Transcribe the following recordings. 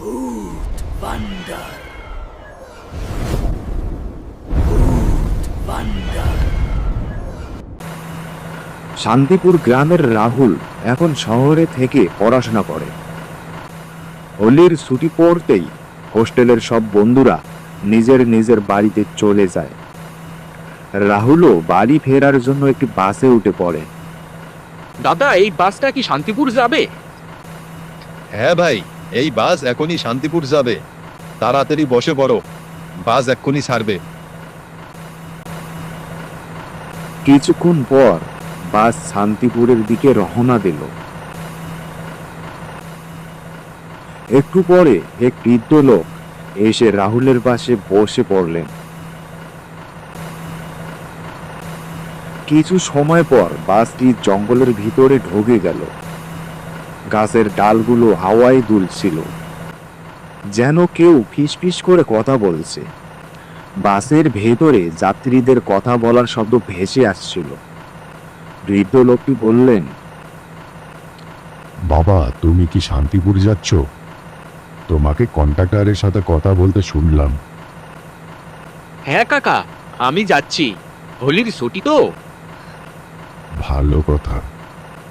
ভূত ভান্ডার, ভূত ভান্ডার। শান্তিপুর গ্রামের রাহুল এখন শহরে থেকে পড়াশোনা করে। হোলির ছুটি পড়তেই হোস্টেলের সব বন্ধুরা নিজের নিজের বাড়িতে চলে যায়। রাহুলও বাড়ি ফেরার জন্য একটি বাসে উঠে পড়ে। দাদা, এই বাসটা কি শান্তিপুর যাবে? হ্যাঁ ভাই, এই বাস এখনই শান্তিপুর যাবে। তাড়াতাড়ি বসে পড়ো, বাস এক্ষুনি ছাড়বে। কিছুক্ষণ পর বাস শান্তিপুরের দিকে রওনা দিল। একটু পরে এক বৃদ্ধ লোক এসে রাহুলের পাশে বসে পড়লেন। কিছু সময় পর বাসটি জঙ্গলের ভিতরে ঢুকে গেল। গাছের ডালগুলো হাওয়ায় দুলছিল, যেন কেউ ফিসফিস করে কথা বলছে। বাসের ভেতরে যাত্রীদের কথা বলার শব্দ ভেসে আসছিল। বৃদ্ধ লোকটি বললেন, বাবা, তুমি কি শান্তিপুর যাচ্ছ? তোমাকে কন্ট্রাক্টরের সাথে কথা বলতে শুনলাম। হ্যাঁ কাকা, আমি যাচ্ছি। হোলির ছুটি তো। ভালো কথা,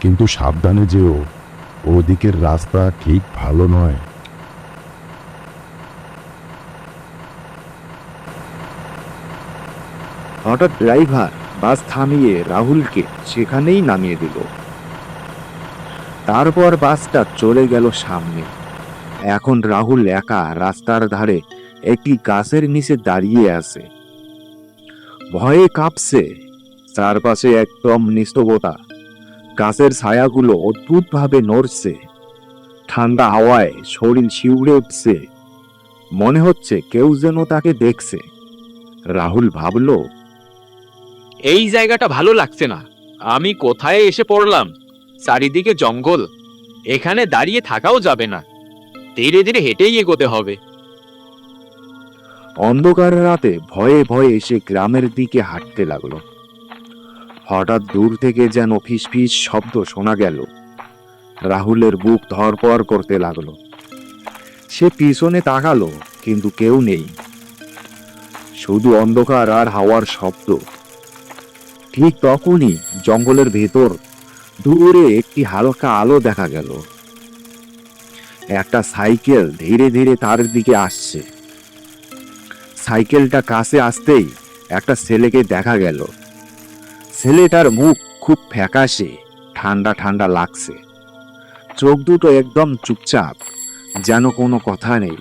কিন্তু সাবধানে যেও, ওদিকের রাস্তা ঠিক ভালো নয়। হঠাৎ ড্রাইভার বাস থামিয়ে রাহুলকে সেখানেই নামিয়ে দিল। তারপর বাসটা চলে গেল সামনে। এখন রাহুল একা রাস্তার ধারে একটি গাছের নিচে দাঁড়িয়ে আছে। ভয়ে কাঁপছে। চারপাশে একদম নিস্তবতা। গাছের ছায়াগুলো অদ্ভুতভাবে নড়ছে। ঠান্ডা হাওয়ায় শরীর শিউরে উঠছে। মনে হচ্ছে কেউ যেন তাকে দেখছে। রাহুল ভাবল, এই জায়গাটা ভালো লাগছে না। আমি কোথায় এসে পড়লাম? চারিদিকে জঙ্গল, এখানে দাঁড়িয়ে থাকাও যাবে না। ধীরে ধীরে হেঁটেই এগোতে হবে। অন্ধকার রাতে ভয়ে ভয়ে এসে গ্রামের দিকে হাঁটতে লাগলো। হঠাৎ দূর থেকে যেন ফিসফিস শব্দ শোনা গেল। রাহুলের বুক ধড়ফড় করতে লাগলো। সে পিছনে তাকালো, কিন্তু কেউ নেই, শুধু অন্ধকার আর হাওয়ার শব্দ। ঠিক তখনই জঙ্গলের ভেতর দূরে একটি হালকা আলো দেখা গেল। একটা সাইকেল ধীরে ধীরে তার দিকে আসছে। সাইকেলটা কাছে আসতেই একটা ছেলেকে দেখা গেল। ছেলেটার মুখ খুব ফ্যাকাশে, ঠান্ডা ঠান্ডা লাগছে। চোখ দুটো একদম চুপচাপ, যেন কোনো কথা নেই।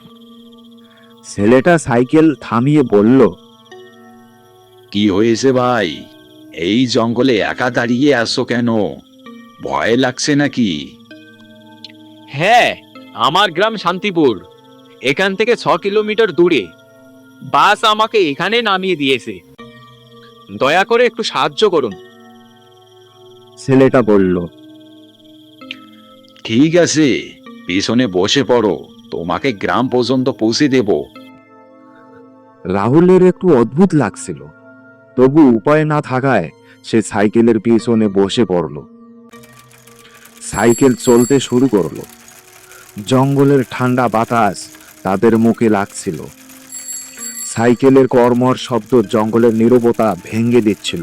ছেলেটা সাইকেল থামিয়ে বলল, কি হয়েছে ভাই? এই জঙ্গলে একা দাঁড়িয়ে আসো কেন? ভয় লাগছে নাকি? হ্যাঁ, আমার গ্রাম শান্তিপুর। এখান থেকে 6 কিলোমিটার দূরে। বাস আমাকে এখানে নামিয়ে দিয়েছে। দয়া করে একটু সাহায্য করুন। ছেলেটা বলল। ঠিক আছে, পিছনে বসে পড়ো, তোমাকে গ্রাম পর্যন্ত পৌঁছে দেব। রাহুলের একটু অদ্ভুত লাগছিল, তবু উপায় না থাকায় সে সাইকেলের পিছনে বসে পড়ল। সাইকেল চলতে শুরু করলো। জঙ্গলের ঠান্ডা বাতাস তাদের মুখে লাগছিল। সাইকেলের কর্মর শব্দ জঙ্গলের নীরবতা ভেঙে দিচ্ছিল।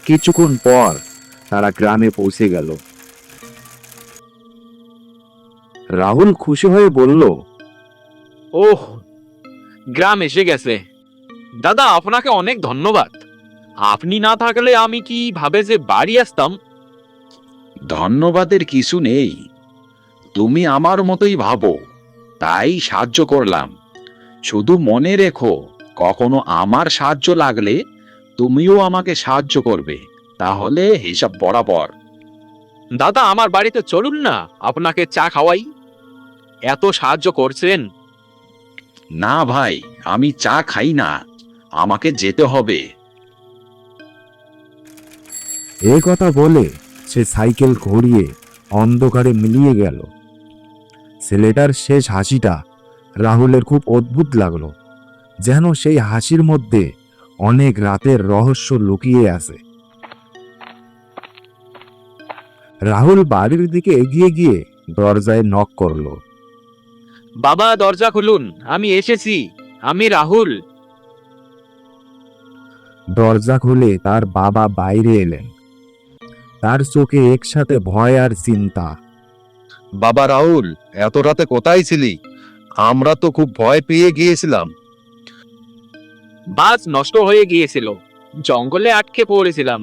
কিছুক্ষণ পর তারা গ্রামে পৌঁছে গেল। রাহুল খুশি হয়ে বলল, ওহ, গ্রাম এসে গেছে। দাদা, আপনাকে অনেক ধন্যবাদ। আপনি না থাকলে আমি কিভাবে যে বাড়ি আসতাম। ধন্যবাদের কিছু নেই, তুমি আমার মতোই ভাবো, তাই সাহায্য করলাম। শুধু মনে রেখো, কখনো আমার সাহায্য লাগলে তুমিও আমাকে সাহায্য করবে, তাহলে হিসাব বরাবর। দাদা, আমার বাড়িতে চলুন না, আপনাকে চা খাওয়াই। এত সাহায্য করছেন। না ভাই, আমি চা খাই না, আমাকে যেতে হবে। এ কথা বলে সে সাইকেল ঘুরিয়ে অন্ধকারে মিলিয়ে গেল। ছেলেটার শেষ হাসিটা রাহুলের খুব অদ্ভুত লাগলো, যেন সেই হাসির মধ্যে অনেক রাতের রহস্য লুকিয়ে আছে। রাহুল বাড়ির দিকে এগিয়ে গিয়ে দরজায় নক করলো। বাবা দরজা খুলুন, আমি এসেছি, আমি রাহুল। দরজা খুলে তার বাবা বাইরে এলেন। তার চোখে একসাথে ভয় আর চিন্তা। বাবা রাহুল, এত রাতে কোথায় ছিলি? আমরা তো খুব ভয় পেয়ে গিয়েছিলাম। বাস নষ্ট হয়ে গিয়েছিল, জঙ্গলে আটকে পড়েছিলাম,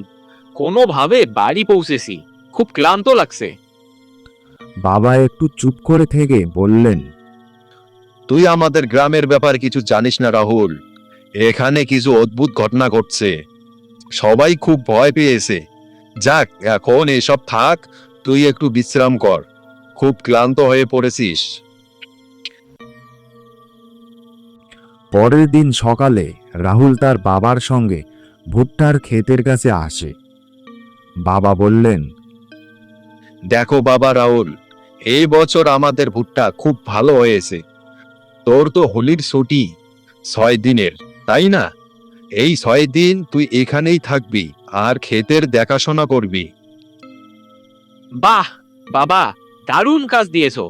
কোনোভাবে বাড়ি পৌঁছেছি, খুব ক্লান্ত লাগছে। বাবা একটু চুপ করে থেকে বললেন, তুই আমাদের গ্রামের ব্যাপারে কিছু জানিস না রাহুল। এখানে কিছু অদ্ভুত ঘটনা ঘটছে, সবাই খুব ভয় পেয়েছে। যাক, এখন এসব থাক, তুই একটু বিশ্রাম কর, খুব ক্লান্ত হয়ে পড়েছিস। পরের দিন সকালে রাহুল তার বাবার সঙ্গে ভুট্টার ক্ষেতের কাছে আসে। বাবা বললেন, দেখো বাবা রাহুল, এই বছর আমাদের ভুট্টা খুব ভালো হয়েছে। তোর তো হোলির ছুটি 6 দিনের, তাই না? এই 6 দিন তুই এখানেই থাকবি আর ক্ষেতের দেখাশোনা করবি। বাহ বাবা, দারুণ কাজ দিয়েছো।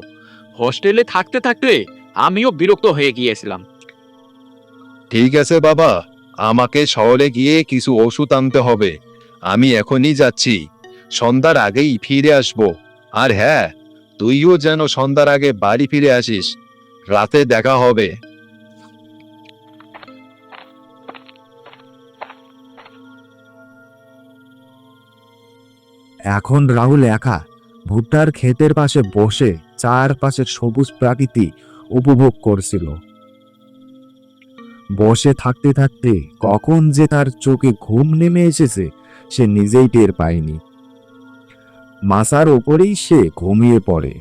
হোস্টেলে থাকতে থাকতে আমিও বিরক্ত হয়ে গিয়েছিলাম। ঠিক আছে বাবা, আমাকে শহরে গিয়ে কিছু ওষুধ আনতে হবে। আমি এখনই যাচ্ছি, সন্ধ্যার আগেই ফিরে আসব। আর হ্যাঁ, তুইও যেন সন্ধ্যার আগে বাড়ি ফিরে আসিস, রাতে দেখা হবে। এখন রাহুল একা ভুট্টার ক্ষেতের পাশে বসে চারপাশের সবুজ প্রাকৃতি উপভোগ করছিল। বসে থাকতে থাকতে কখন যে তার চোখে ঘুম নেমে এসেছে সে নিজেই টের পায়নি। মাথার ওপরেই সে ঘুমিয়ে পড়ে।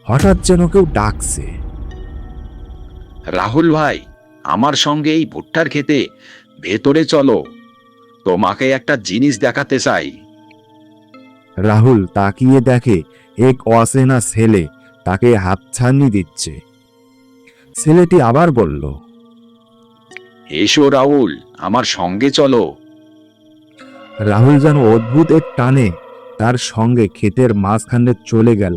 হঠাৎ যেন কেউ ডাকছে। রাহুল ভাই, আমার সঙ্গে এই ভুট্টার খেতে ভেতরে চলো, তোমাকে একটা জিনিস দেখাতে চাই। রাহুল তাকিয়ে দেখে এক অচেনা ছেলে তাকে হাতছানি দিচ্ছে। ছেলেটি আবার বলল, এসো রাহুল, আমার সঙ্গে চলো। রাহুল যেন অদ্ভুত এক টানে তার সঙ্গে ক্ষেতের মাঝখানে চলে গেল।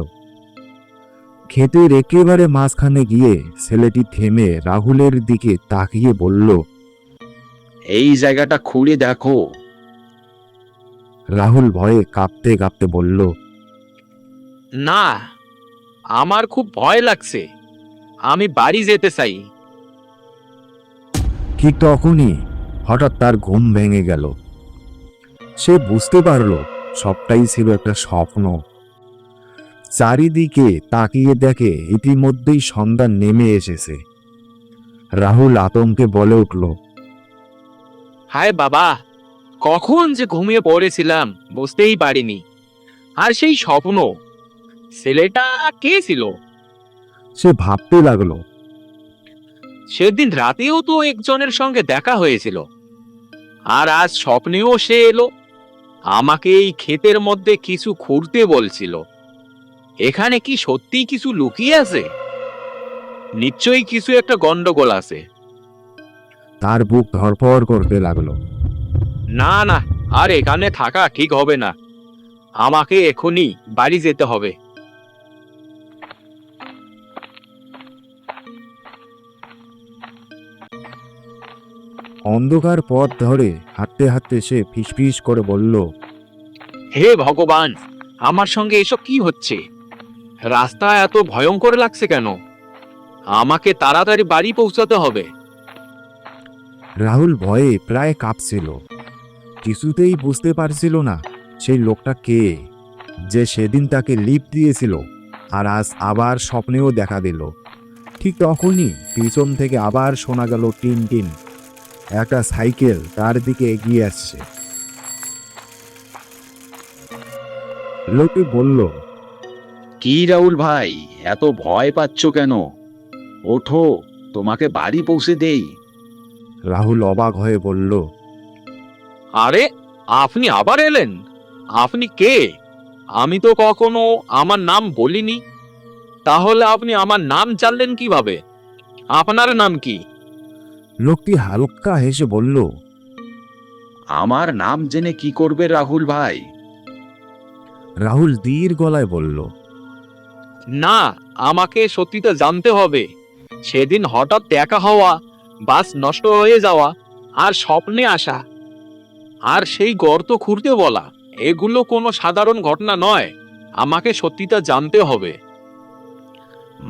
ক্ষেতের একেবারে মাঝখানে গিয়ে ছেলেটি থেমে রাহুলের দিকে তাকিয়ে বলল, এই জায়গাটা খুঁড়ে দেখো। রাহুল ভয়ে কাঁপতে কাঁপতে বলল, না, আমার খুব ভয় লাগছে, আমি বাড়ি যেতে চাই। ঠিক তখনই হঠাৎ তার ঘুম ভেঙে গেল। সে বুঝতে পারল সবটাই ছিল একটা স্বপ্ন। চারিদিকে তাকিয়ে দেখে ইতিমধ্যেই সন্ধ্যা নেমে এসেছে। রাহুল আতঙ্কে বলে উঠল, হায় বাবা, কখন যে ঘুমিয়ে পড়েছিলাম বুঝতেই পারিনি। আর সেই স্বপ্ন, ছেলেটা কে ছিল? সে ভাবতে লাগলো, সেদিন রাতেও তো একজনের সঙ্গে দেখা হয়েছিল, আর আজ স্বপ্নেও সে এলো, আমাকে এই ক্ষেতের মধ্যে কিছু খুঁড়তে বলছিল। এখানে কি সত্যি কিছু লুকিয়ে আছে? নিশ্চয়ই কিছু একটা গন্ডগোল আছে। তার বুক ধড়ফড় করতে লাগলো। না না, আর এখানে থাকা ঠিক হবে না, আমাকে এখনই বাড়ি যেতে হবে। অন্ধকার পথ ধরে হাঁটতে হাঁটতে সে ফিসফিস করে বলল, হে ভগবান, আমার সঙ্গে এসব কি হচ্ছে? রাস্তা এত ভয়ঙ্কর লাগছে কেন? আমাকে তাড়াতাড়ি বাড়ি পৌঁছাতে হবে। রাহুল ভয়ে প্রায় কাঁপছিল। কিছুতেই বুঝতে পারছিল না সেই লোকটা কে, যে সেদিন তাকে লিফট দিয়েছিল আর আজ আবার স্বপ্নেও দেখা দিল। ঠিক তখনই পিছন থেকে আবার শোনা গেল টিন টিন। একটা সাইকেল তার দিকে এগিয়ে আসছে। লোকটি বলল, কি রাহুল ভাই, এত ভয় পাচ্ছ কেন? ওঠো, তোমাকে বাড়ি পৌঁছে দেই। রাহুল অবাক হয়ে বলল, আরে, আপনি আবার এলেন? আপনি কে? আমি তো কখনো আমার নাম বলিনি। তাহলে আপনি আমার নাম জানলেন কিভাবে? আপনার নাম কি? লোকটি হালকা হেসে বলল, আমার নাম জেনে কি করবে রাহুল ভাই? রাহুল ধীর গলায় বলল, না, আমাকে সত্যিটা জানতে হবে। সেদিন হঠাৎ দেখা হওয়া, বাস নষ্ট হয়ে যাওয়া, আর স্বপ্নে আসা, আর সেই গর্ত খুঁড়তে বলা, এগুলো কোনো সাধারণ ঘটনা নয়। আমাকে সত্যিটা জানতে হবে।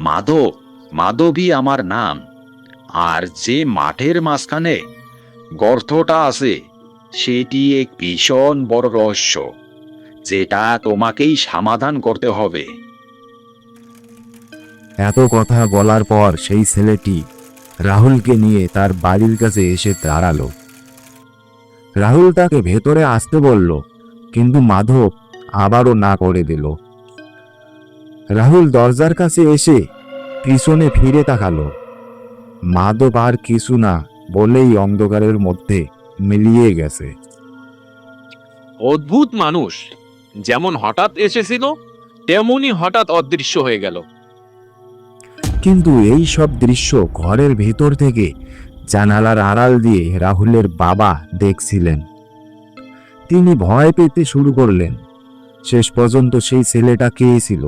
মাধব, মাধবী আমার নাম। আর যে মাঠের মাঝখানে গর্তটা আছে সেটি এক ভীষণ বড় রহস্য, যেটা তোমাকেই সমাধান করতে হবে। এত কথা বলার পর সেই ছেলেটি রাহুলকে নিয়ে তার বাড়ির কাছে এসে দাঁড়ালো। রাহুল তাকে ভেতরে আসতে বলল, কিন্তু মাধব আবারও না করে দিল। রাহুল দরজার কাছে এসে পিছনে ফিরে তাকালো। মাধব আর কিছু না বলেই অন্ধকারের মধ্যে মিলিয়ে গেছে। অদ্ভুত মানুষ, যেমন হঠাৎ এসেছিল তেমনি হঠাৎ অদৃশ্য হয়ে গেল। কিন্তু এই সব দৃশ্য ঘরের ভেতর থেকে জানালার আড়াল দিয়ে রাহুলের বাবা দেখছিলেন। তিনি ভয় পেতে শুরু করলেন। শেষ পর্যন্ত সেই ছেলেটা কে ছিল?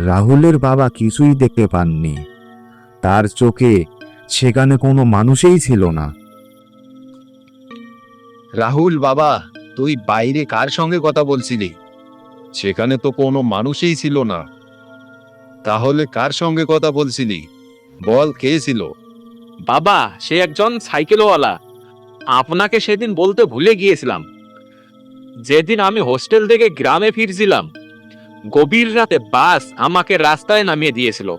রাহুলের বাবা কিছুই দেখতে পাননি। তার চোখে সেখানে কোনো মানুষই ছিল না। রাহুল বাবা, তুই বাইরে কার সঙ্গে কথা বলছিলি? সেখানে তো কোনো মানুষই ছিল না। তাহলে কার সঙ্গে কথা বলছিলি? বল, কে ছিল? বাবা, সে একজন সাইকেলওয়ালা। আপনাকে সেদিন বলতে ভুলে গিয়েছিলাম। যেদিন আমি হোস্টেল থেকে গ্রামে ফিরছিলাম, গভীর রাতে বাস আমাকে রাস্তায় নামিয়ে দিয়েছিল।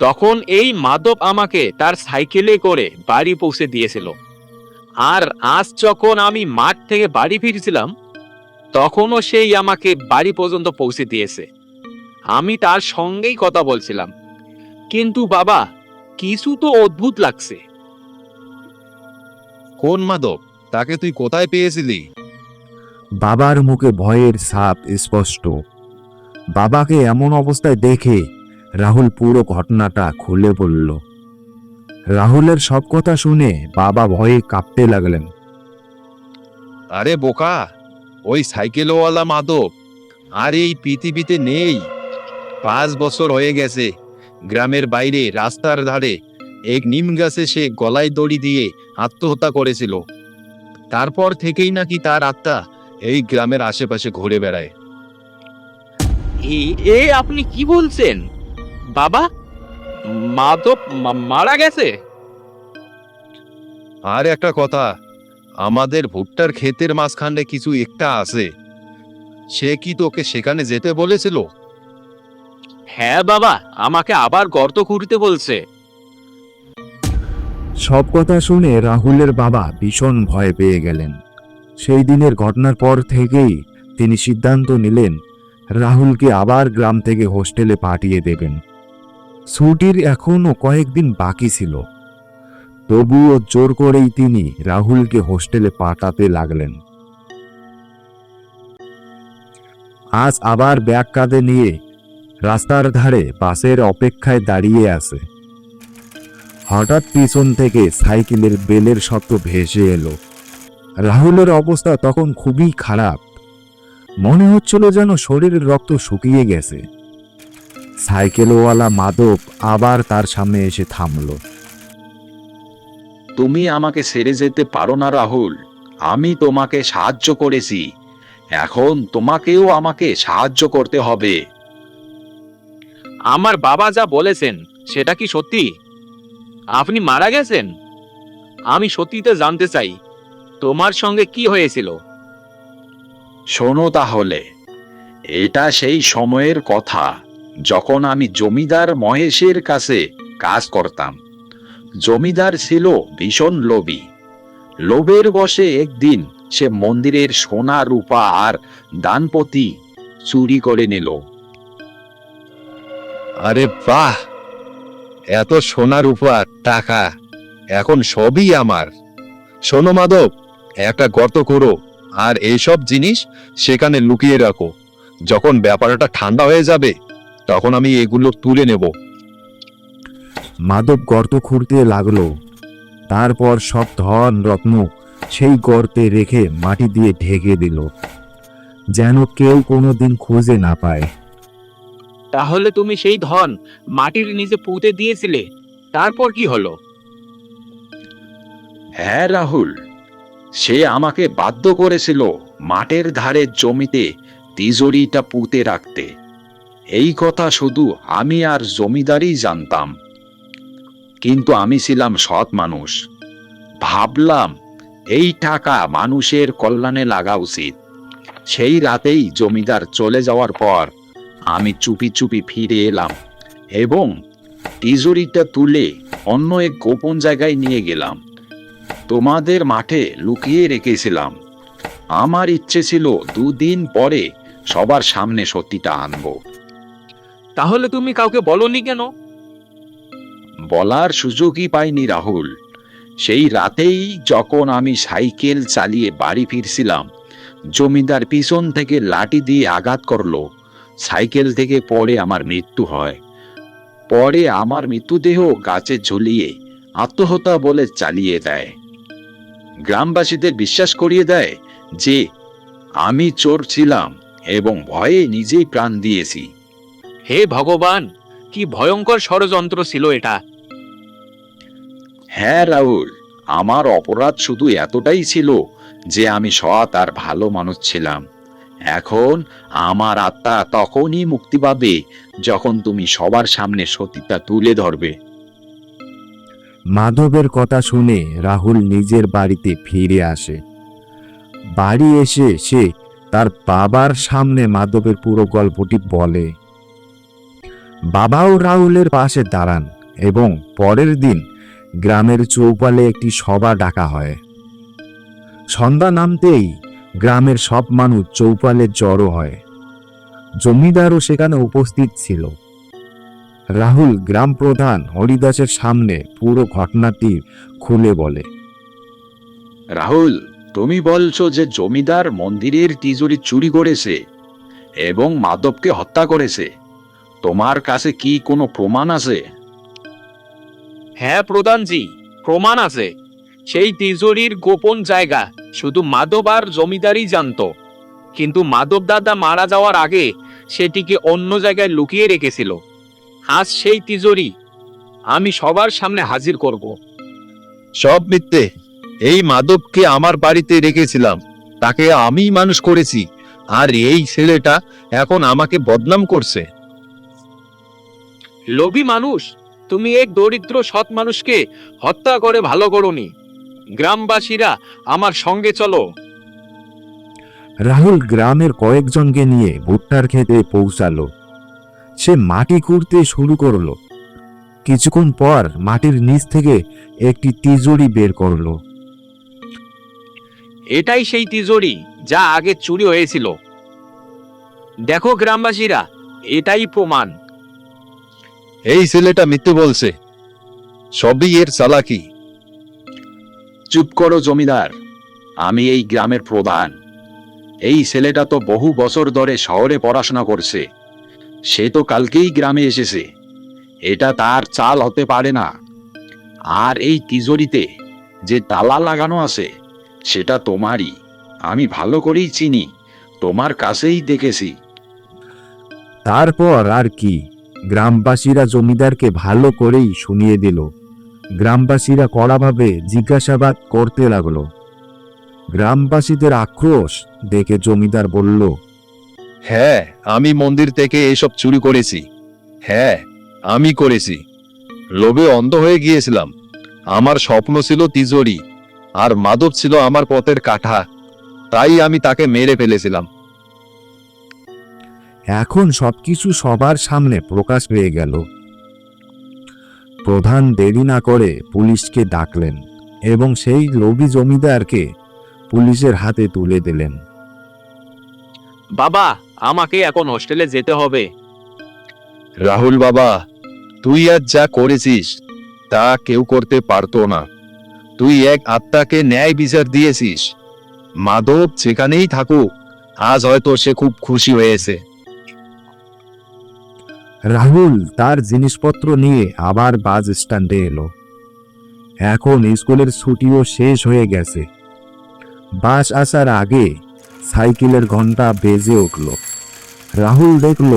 তখন এই মাধব আমাকে তার সাইকেলে করে বাড়ি পৌঁছে দিয়েছিল। আর আজ যখন আমি মাঠ থেকে বাড়ি ফিরছিলাম, তখনও সেই আমাকে বাড়ি পর্যন্ত পৌঁছে দিয়েছে। আমি তার সঙ্গেই কথা বলছিলাম। কিন্তু বাবা, কিছু তো অদ্ভুত লাগছে। কোন মাধব? তাকে তুই কোথায় পেয়েছিলি? বাবার মুখে ভয়ের ছাপ স্পষ্ট। বাবাকে এমন অবস্থায় দেখে রাহুল পুরো ঘটনাটা খুলে বলল। রাহুলের সব কথা শুনে বাবা ভয়ে কাঁপতে লাগলেন। আরে বোকা, ওই সাইকেলওয়ালা মাধব আর এই পৃথিবীতে নেই। 5 বছর হয়ে গেছে গ্রামের বাইরে রাস্তার ধারে এক নিম গাছে সে গলায় দড়ি দিয়ে আত্মহত্যা করেছিল। তারপর থেকেই নাকি তার আত্মা এই গ্রামের আশেপাশে ঘুরে বেড়ায়। এ আপনি কি বলছেন বাবা? মাধব মারা গেছে? আর একটা কথা, আমাদের ভুট্টার ক্ষেতের মাঝখানে কিছু একটা আছে। সে কি তোকে সেখানে যেতে বলেছিল? হ্যাঁ বাবা, আমাকে আবার গর্ত খুঁড়তে বলছে। সব কথা শুনে রাহুলের বাবা ভীষণ ভয় পেয়ে গেলেন। সেই দিনের ঘটনার পর থেকেই তিনি সিদ্ধান্ত নিলেন রাহুলকে আবার গ্রাম থেকে হোস্টেলে পাঠিয়ে দেবেন। ছুটির এখনো কয়েকদিন বাকি ছিল, তবুও জোর করেই তিনি রাহুলকে হোস্টেলে পাঠাতে লাগলেন। আজ আবার ব্যাগ কাঁধে নিয়ে রাস্তার ধারে বাসের অপেক্ষায় দাঁড়িয়ে আছে। হঠাৎ পিছন থেকে সাইকেলের বেলের শব্দ ভেসে এলো। রাহুলের অবস্থা তখন খুবই খারাপ। মনে হচ্ছিল যেন শরীরের রক্ত শুকিয়ে গেছে। সাইকেলওয়ালা মাধব আবার তার সামনে এসে থামলো। তুমি আমাকে ছেড়ে যেতে পারো না রাহুল। আমি তোমাকে সাহায্য করেছি, এখন তোমাকেও আমাকে সাহায্য করতে হবে। আমার বাবা যা বলেছেন সেটা কি সত্যি? আপনি মারা গেছেন? আমি সত্যিটা জানতে চাই, তোমার সঙ্গে কি হয়েছিল? শোনো তাহলে, এটা সেই সময়ের কথা যখন আমি জমিদার মহেশের কাছে কাজ করতাম। জমিদার ছিল ভীষণ লোভী। লোভের বশে একদিন সে মন্দিরের সোনা রূপা আর দানপতি চুরি করে নিল। আরে বাহ, এত সোনার উপর টাকা এখন সবই আমার। শোনো মাধব, একটা গর্ত করো আর এইসব জিনিস সেখানে লুকিয়ে রাখো। যখন ব্যাপারটা ঠান্ডা হয়ে যাবে তখন আমি এগুলো তুলে নেব। মাধব গর্ত খুঁড়তে লাগলো। তারপর সব ধন রত্ন সেই গর্তে রেখে মাটি দিয়ে ঢেকে দিল, যেন কেউ কোনোদিন খুঁজে না পায়। তাহলে তুমি সেই ধন মাটির নিচে পুঁতে দিয়েছিলে, তারপর কি হলো? হ্যাঁ রাহুল, সে আমাকে বাধ্য করেছিল মাঠের ধারে জমিতে তিজোরিটা পুঁতে রাখতে। এই কথা শুধু আমি আর জমিদারই জানতাম, কিন্তু আমি ছিলাম সৎ মানুষ। ভাবলাম এই টাকা মানুষের কল্যাণে লাগা উচিত। সেই রাতেই জমিদার চলে যাওয়ার পর আমি চুপি চুপি ফিরে এলাম এবং তিজোরিটা তুলে অন্য এক গোপন জায়গায় নিয়ে গেলাম। তোমাদের মাঠে লুকিয়ে রেখেছিলাম। আমার ইচ্ছে ছিল 2 দিন পরে সবার সামনে সত্যিটা আনবো। তাহলে তুমি কাউকে বলনি কেন? বলার সুযোগই পাইনি রাহুল। সেই রাতেই যখন আমি সাইকেল চালিয়ে বাড়ি ফিরছিলাম, জমিদার পিছন থেকে লাঠি দিয়ে আঘাত করলো। সাইকেল থেকে পড়ে আমার মৃত্যু হয়। পরে আমার মৃতদেহ গাছে ঝুলিয়ে আত্মহত্যা বলে চালিয়ে দেয়। গ্রামবাসীদের বিশ্বাস করিয়ে দেয় যে আমি চোর ছিলাম এবং ভয়ে নিজেই প্রাণ দিয়েছি। হে ভগবান, কি ভয়ঙ্কর ষড়যন্ত্র ছিল এটা! হ্যাঁ রাহুল, আমার অপরাধ শুধু এতটাই ছিল যে আমি সৎ আর ভালো মানুষ ছিলাম। এখন আমার আত্মা তখনই মুক্তি পাবে যখন তুমি সবার সামনে সত্যিটা তুলে ধরবে। মাধবের কথা শুনে রাহুল নিজের বাড়িতে ফিরে আসে। বাড়ি এসে সে তার বাবার সামনে মাধবের পুরো গল্পটি বলে। বাবাও রাহুলের পাশে দাঁড়ান এবং পরের দিন গ্রামের চৌপালে একটি সভা ডাকা হয়। সন্ধ্যা নামতেই গ্রামের সব মানুষ চৌপালে জড়ো হয়। জমিদারও সেখানে উপস্থিত ছিল। রাহুল গ্রাম প্রধান হরিদাসের সামনে পুরো ঘটনাটি খুলে বলে। রাহুল, তুমি বলছো যে জমিদার মন্দিরের তিজোরি চুরি করেছে এবং মাধবকে হত্যা করেছে। তোমার কাছে কি কোনো প্রমাণ আছে? হ্যাঁ প্রধানজি, প্রমাণ আছে। সেই তিজোরির গোপন জায়গা শুধু মাধব আর জমিদারই জানতো, কিন্তু মাধব দাদা মারা যাওয়ার আগে সেটিকে অন্য জায়গায় লুকিয়ে রেখেছিল। আজ সেই তিজোরি আমি সবার সামনে হাজির করব। সব মিথ্যে। এই মাধবকে আমার বাড়িতে রেখেছিলাম, তাকে আমিই মানুষ করেছি, আর এই ছেলেটা এখন আমাকে বদনাম করছে। লোভী মানুষ, তুমি এক দরিদ্র সৎ মানুষকে হত্যা করে ভালো করোনি। গ্রামবাসীরা আমার সঙ্গে চলো। রাহুল গ্রামের কয়েকজনকে নিয়ে ভুট্টার খেতে পৌঁছালো। সে মাটি খুঁড়তে শুরু করলো। কিছুক্ষণ পর মাটির নিচ থেকে একটি তিজোরি বের করলো। এটাই সেই তিজোরি যা আগে চুরি হয়েছিল। দেখো গ্রামবাসীরা, এটাই প্রমাণ। এই ছেলেটা মিথ্যে বলছে, সবই এর চালাকি। চুপ করো জমিদার, আমি এই গ্রামের প্রধান। এই ছেলেটা তো বহু বছর ধরে শহরে পড়াশোনা করছে। সে তো কালকেই গ্রামে এসেছে। এটা তার চাল হতে পারে না। আর এই তিজোরিতে যে তালা লাগানো আছে সেটা তোমারই। আমি ভালো করেই চিনি, তোমার কাছেই দেখেছি। তারপর আর কি, গ্রামবাসীরা জমিদারকে ভালো করেই শুনিয়ে দিল। গ্রামবাসীরা কড়াভাবে জিজ্ঞাসাবাদ করতে লাগলো। গ্রামবাসীদের আক্রোশ দেখে জমিদার বলল, হ্যাঁ, আমি মন্দির থেকে এসব চুরি করেছি। হ্যাঁ, আমি করেছি। লোভে অন্ধ হয়ে গিয়েছিলাম। আমার স্বপ্ন ছিল তিজোরি, আর মাধব ছিল আমার পথের কাঁটা। তাই আমি তাকে মেরে ফেলেছিলাম। এখন সবকিছু সবার সামনে প্রকাশ পেয়ে গেল। প্রধান দেরি না করে পুলিশকে ডাকলেন এবং সেই লোভী জমিদারকে পুলিশের হাতে তুলে দিলেন। বাবা, আমাকে এখন হোস্টেলে যেতে হবে। রাহুল বাবা, তুই আজ যা করেছিস তা কেউ করতে পারতো না। তুই এক আত্মাকে ন্যায় বিচার দিয়েছিস। মাধব যেখানেই থাকুক, আজ হয়তো সে খুব খুশি হয়েছে। রাহুল তার জিনিসপত্র নিয়ে আবার বাস স্ট্যান্ডে এলো। এখন স্কুলের ছুটিও শেষ হয়ে গেছে। বাস আসার আগে সাইকেলের ঘন্টা বেজে উঠল। রাহুল দেখল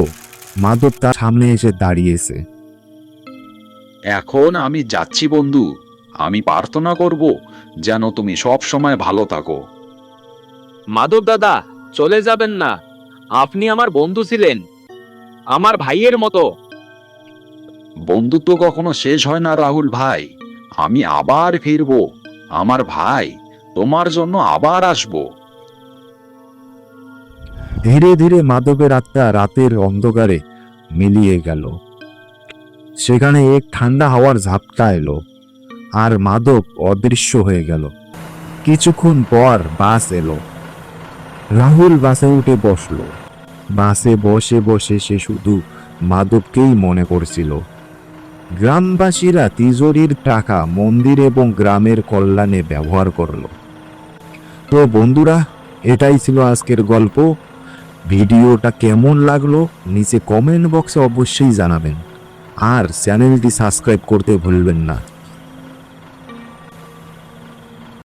মাধব তার সামনে এসে দাঁড়িয়েছে। এখন আমি যাচ্ছি বন্ধু। আমি প্রার্থনা করব যেন তুমি সব সময় ভালো থাকো। মাধব দাদা, চলে যাবেন না। আপনি আমার বন্ধু ছিলেন, আমার ভাইয়ের মতো। বন্ধুত্ব কখনো শেষ হয় না রাহুল ভাই। আমি আবার ফিরবো আমার ভাই, তোমার জন্য আবার আসবো। ধীরে ধীরে মাধবের আত্মা রাতের অন্ধকারে মিলিয়ে গেল। সেখানে এক ঠান্ডা হাওয়ার ঝাপটা এলো, আর মাধব অদৃশ্য হয়ে গেল। কিছুক্ষণ পর বাস এলো। রাহুল বাসে উঠে বসলো। বাসে বসে বসে সে শুধু মাধবকেই মনে করছিল। গ্রামবাসীরা তিজোরির টাকা মন্দির এবং গ্রামের কল্যাণে ব্যবহার করলো। তো বন্ধুরা, এটাই ছিল আজকের গল্প। ভিডিওটা কেমন লাগলো নিচে কমেন্ট বক্সে অবশ্যই জানাবেন, আর চ্যানেলটি সাবস্ক্রাইব করতে ভুলবেন না।